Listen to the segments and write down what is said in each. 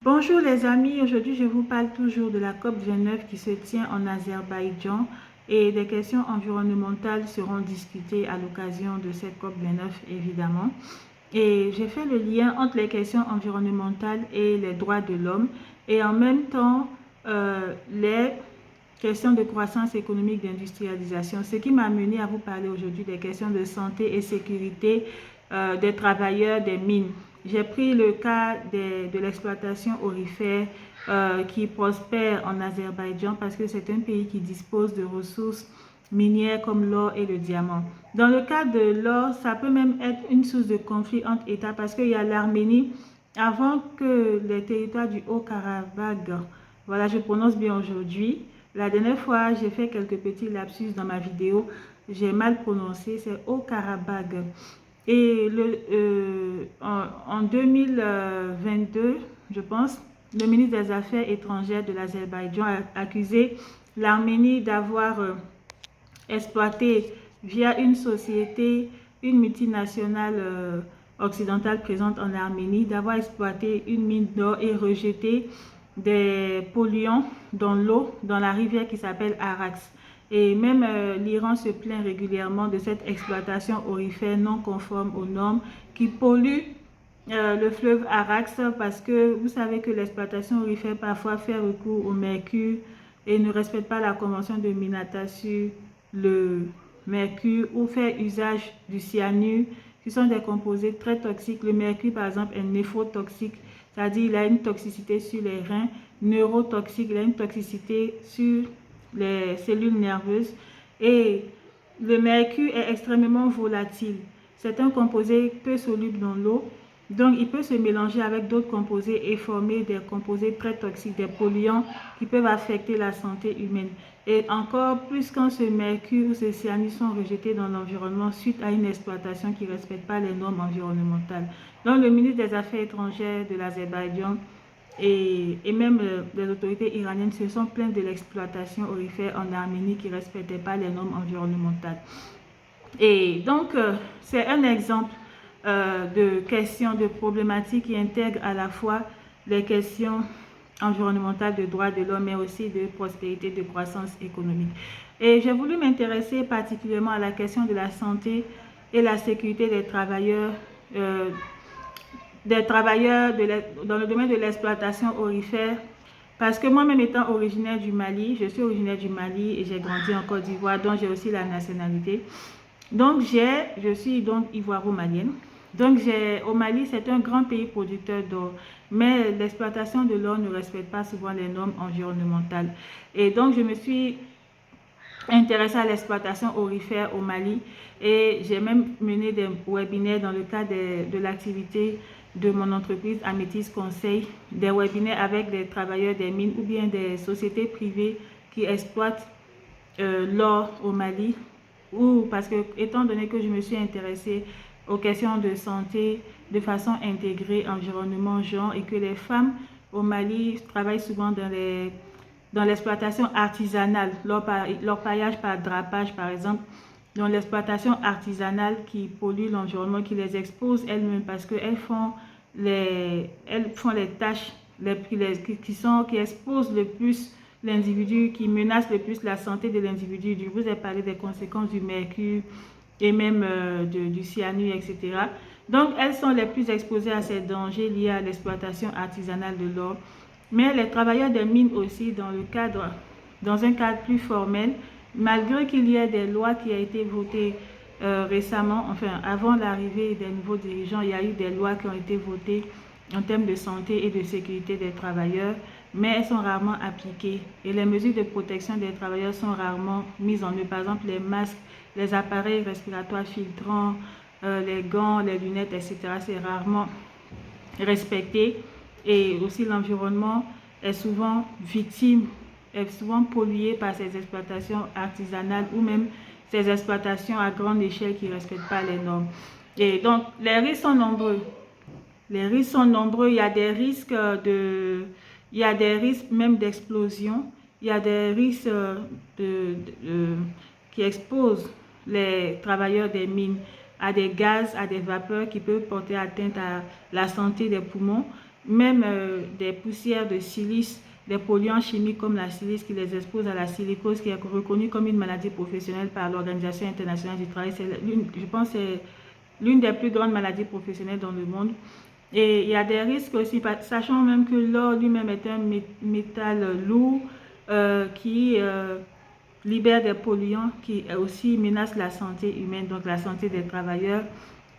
Bonjour les amis, aujourd'hui je vous parle toujours de la COP29 qui se tient en Azerbaïdjan et des questions environnementales seront discutées à l'occasion de cette COP29 évidemment. Et j'ai fait le lien entre les questions environnementales et les droits de l'homme et en même temps les questions de croissance économique, d'industrialisation, ce qui m'a amené à vous parler aujourd'hui des questions de santé et sécurité des travailleurs des mines. J'ai pris le cas de l'exploitation aurifère qui prospère en Azerbaïdjan parce que c'est un pays qui dispose de ressources minières comme l'or et le diamant. Dans le cas de l'or, ça peut même être une source de conflit entre États parce qu'il y a l'Arménie, avant que les territoires du Haut-Karabagh, voilà, je prononce bien aujourd'hui. La dernière fois, j'ai fait quelques petits lapsus dans ma vidéo, j'ai mal prononcé, c'est Haut-Karabagh. Et en 2022, je pense, le ministre des Affaires étrangères de l'Azerbaïdjan a accusé l'Arménie d'avoir exploité via une société, une multinationale occidentale présente en Arménie, d'avoir exploité une mine d'or et rejeté des polluants dans l'eau, dans la rivière qui s'appelle Arax. Et même l'Iran se plaint régulièrement de cette exploitation aurifère non conforme aux normes qui pollue le fleuve Arax parce que vous savez que l'exploitation aurifère parfois fait recours au mercure et ne respecte pas la convention de Minamata sur le mercure ou fait usage du cyanure qui sont des composés très toxiques. Le mercure par exemple est néphrotoxique, c'est-à-dire il a une toxicité sur les reins, neurotoxique, il a une toxicité sur les cellules nerveuses et le mercure est extrêmement volatile. C'est un composé peu soluble dans l'eau, donc il peut se mélanger avec d'autres composés et former des composés très toxiques, des polluants qui peuvent affecter la santé humaine. Et encore plus quand ce mercure ou ce cyanure sont rejetés dans l'environnement suite à une exploitation qui ne respecte pas les normes environnementales. Donc le ministre des Affaires étrangères de l'Azerbaïdjan et même les autorités iraniennes se sont plaintes de l'exploitation aurifère en Arménie qui ne respectait pas les normes environnementales. Et donc, c'est un exemple de questions, de problématiques qui intègrent à la fois les questions environnementales, de droits de l'homme, mais aussi de prospérité, de croissance économique. Et j'ai voulu m'intéresser particulièrement à la question de la santé et la sécurité des travailleurs dans le domaine de l'exploitation aurifère. Parce que moi-même étant originaire du Mali, je suis originaire du Mali et j'ai grandi en Côte d'Ivoire, donc j'ai aussi la nationalité. Donc je suis donc ivoiro-malienne. Donc au Mali, c'est un grand pays producteur d'or, mais l'exploitation de l'or ne respecte pas souvent les normes environnementales. Et donc je me suis intéressée à l'exploitation aurifère au Mali et j'ai même mené des webinaires dans le cadre de l'activité de mon entreprise Amétis Conseil, des webinaires avec des travailleurs des mines ou bien des sociétés privées qui exploitent l'or au Mali, ou parce que étant donné que je me suis intéressée aux questions de santé de façon intégrée, environnement, genre, et que les femmes au Mali travaillent souvent dans l'exploitation artisanale, leur paillage par drapage par exemple, dans l'exploitation artisanale qui pollue l'environnement, qui les expose elles-mêmes parce qu'elles font elles font les tâches qui exposent le plus l'individu, qui menacent le plus la santé de l'individu. Je vous ai parlé des conséquences du mercure et même du cyanure, etc. Donc, elles sont les plus exposées à ces dangers liés à l'exploitation artisanale de l'or. Mais les travailleurs des mines aussi, dans un cadre plus formel, malgré qu'il y ait des lois qui ont été votées récemment, enfin avant l'arrivée des nouveaux dirigeants, il y a eu des lois qui ont été votées en termes de santé et de sécurité des travailleurs, mais elles sont rarement appliquées et les mesures de protection des travailleurs sont rarement mises en œuvre. Par exemple, les masques, les appareils respiratoires filtrants, les gants, les lunettes, etc. C'est rarement respecté et aussi l'environnement est souvent est souvent pollué par ces exploitations artisanales ou même ces exploitations à grande échelle qui ne respectent pas les normes. Et donc, les risques sont nombreux. Les risques sont nombreux. Il y a des risques même d'explosion. Il y a des risques qui exposent les travailleurs des mines à des gaz, à des vapeurs qui peuvent porter atteinte à la santé des poumons. même des poussières de silice, des polluants chimiques comme la silice qui les expose à la silicose, qui est reconnue comme une maladie professionnelle par l'Organisation internationale du travail. Je pense que c'est l'une des plus grandes maladies professionnelles dans le monde. Et il y a des risques aussi, sachant même que l'or lui-même est un métal lourd qui libère des polluants qui aussi menacent la santé humaine, donc la santé des travailleurs.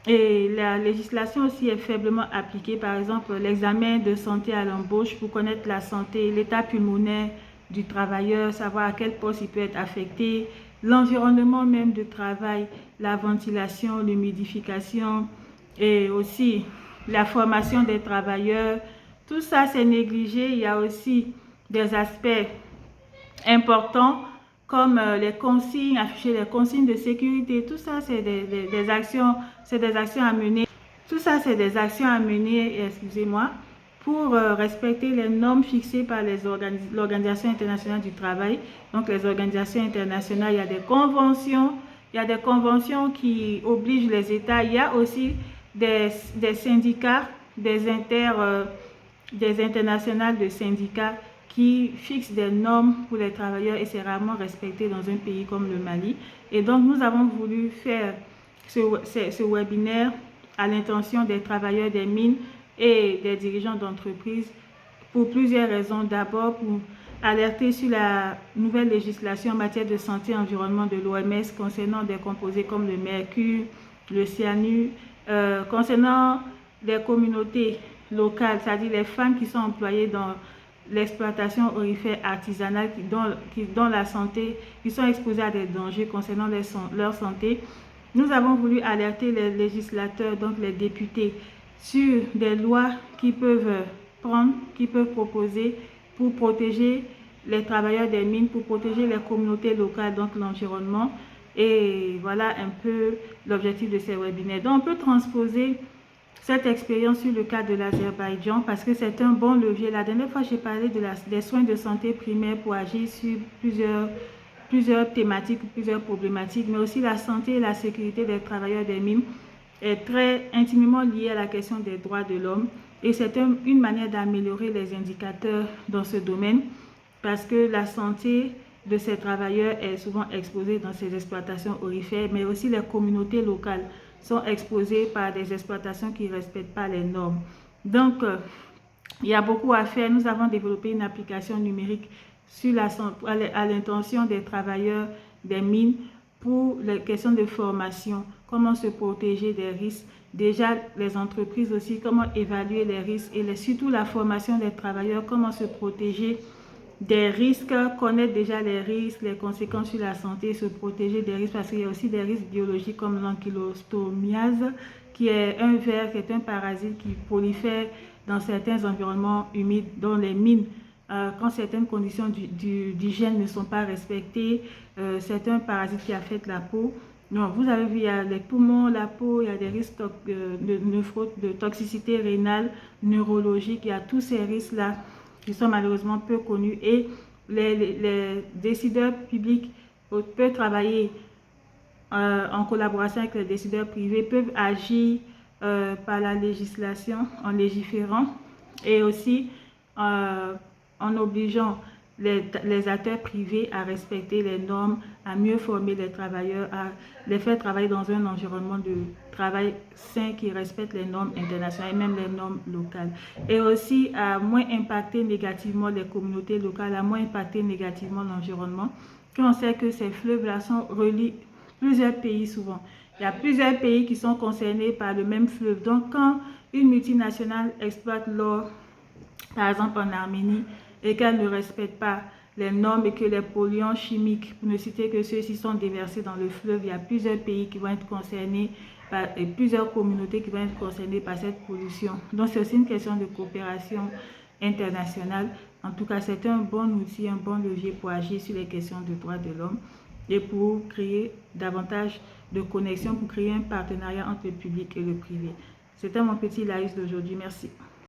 Et la législation aussi est faiblement appliquée. Par exemple, l'examen de santé à l'embauche pour connaître la santé, l'état pulmonaire du travailleur, savoir à quel poste il peut être affecté, l'environnement même de travail, la ventilation, l'humidification et aussi la formation des travailleurs. Tout ça, c'est négligé. Il y a aussi des aspects importants comme les consignes, afficher les consignes de sécurité. Tout ça, c'est des actions à mener. Tout ça, c'est des actions à mener, excusez-moi, pour respecter les normes fixées par l'Organisation internationale du travail. Donc, les organisations internationales, il y a des conventions. Il y a des conventions qui obligent les États. Il y a aussi des syndicats, des internationales de syndicats qui fixent des normes pour les travailleurs et c'est rarement respecté dans un pays comme le Mali. Et donc, nous avons voulu faire ce webinaire à l'intention des travailleurs des mines et des dirigeants d'entreprise pour plusieurs raisons. D'abord, pour alerter sur la nouvelle législation en matière de santé et environnement de l'OMS concernant des composés comme le mercure, le cyanure, concernant les communautés locales, c'est-à-dire les femmes qui sont employées dans l'exploitation aurifère artisanale dont la santé, qui sont exposées à des dangers concernant leur santé. Nous avons voulu alerter les législateurs, donc les députés, sur des lois qui peuvent proposer pour protéger les travailleurs des mines, pour protéger les communautés locales, donc l'environnement. Et voilà un peu l'objectif de ces webinaires. Donc, on peut transposer cette expérience sur le cas de l'Azerbaïdjan parce que c'est un bon levier. La dernière fois, j'ai parlé des soins de santé primaires pour agir sur plusieurs thématiques, plusieurs problématiques, mais aussi la santé et la sécurité des travailleurs des mines est très intimement liée à la question des droits de l'homme et c'est une manière d'améliorer les indicateurs dans ce domaine parce que la santé de ces travailleurs est souvent exposée dans ces exploitations aurifères, mais aussi les communautés locales sont exposées par des exploitations qui ne respectent pas les normes. Donc, il y a beaucoup à faire. Nous avons développé une application numérique à l'intention des travailleurs des mines pour les questions de formation, comment se protéger des risques. Déjà, les entreprises aussi, comment évaluer les risques et surtout la formation des travailleurs, comment se protéger des risques, connaître déjà les risques, les conséquences sur la santé, se protéger des risques parce qu'il y a aussi des risques biologiques comme l'ankylostomiase qui est un ver, qui est un parasite qui prolifère dans certains environnements humides, dans les mines. Quand certaines conditions d'hygiène ne sont pas respectées, c'est un parasite qui affecte la peau. Donc, vous avez vu, il y a les poumons, la peau, il y a des risques de toxicité rénale, neurologique, il y a tous ces risques-là qui sont malheureusement peu connus et les décideurs publics peuvent travailler en collaboration avec les décideurs privés, peuvent agir par la législation en légiférant et aussi en obligeant les acteurs privés à respecter les normes, à mieux former les travailleurs, à les faire travailler dans un environnement de travail sain qui respecte les normes internationales et même les normes locales. Et aussi à moins impacter négativement les communautés locales, à moins impacter négativement l'environnement. Puis on sait que ces fleuves-là relient plusieurs pays souvent. Il y a plusieurs pays qui sont concernés par le même fleuve. Donc quand une multinationale exploite l'or, par exemple en Arménie, et qu'elle ne respecte pas les normes et que les polluants chimiques, pour ne citer que ceux-ci, sont déversés dans le fleuve, il y a plusieurs pays qui vont être concernés et plusieurs communautés qui vont être concernées par cette pollution. Donc c'est aussi une question de coopération internationale. En tout cas, c'est un bon outil, un bon levier pour agir sur les questions de droits de l'homme et pour créer davantage de connexions, pour créer un partenariat entre le public et le privé. C'était mon petit live d'aujourd'hui. Merci.